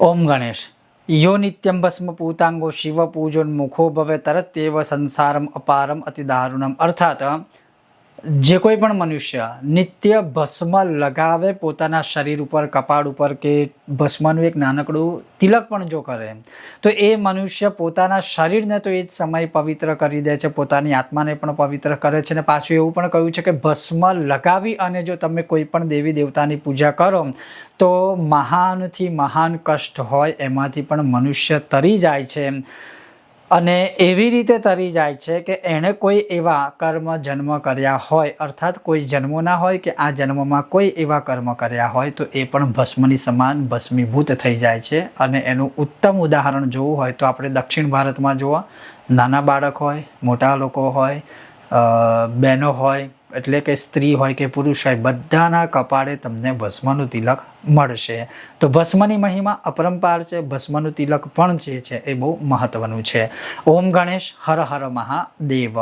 ઓમ ગણેશ યો નિત્યમ ભસ્મ પૂતાંગો શિવ પૂજોન્મુખો ભવે તરત્યેવ સંસારમ અપારમ અતિ દારુણમ। અર્થાત જે કોઈ પણ મનુષ્ય નિત્ય ભસ્મ લગાવે પોતાના શરીર ઉપર, કપાળ ઉપર કે ભસ્મનું એક નાનકડું તિલક પણ જો કરે તો એ મનુષ્ય પોતાના શરીરને તો એ જ સમય પવિત્ર કરી દે છે, પોતાની આત્માને પણ પવિત્ર કરે છે। અને પાછું એવું પણ કહ્યું છે કે ભસ્મ લગાવી અને જો તમે કોઈ પણ દેવી દેવતાની પૂજા કરો તો મહાનથી મહાન કષ્ટ હોય એમાંથી પણ મનુષ્ય તરી જાય છે। અને એવી રીતે તરી જાય છે કે એણે કોઈ એવા કર્મ જન્મ કર્યા હોય, અર્થાત કોઈ જન્મો ના હોય કે આ જન્મમાં કોઈ એવા કર્મ કર્યા હોય તો એ પણ ભસ્મની સમાન ભસ્મીભૂત થઈ જાય છે। અને એનું ઉત્તમ ઉદાહરણ જોવું હોય તો આપણે દક્ષિણ ભારતમાં જોવા, નાના બાળક હોય, મોટા લોકો હોય, બહેનો હોય, એટલે કે સ્ત્રી હોય કે પુરુષ હોય, બધાના કપાળે તમને ભસ્મનું તિલક મળશે। તો ભસ્મની મહિમા અપરંપાર છે, ભસ્મનું તિલક પણ જે છે એ બહુ મહત્વનું છે। ઓમ ગણેશ, હર હર મહાદેવ।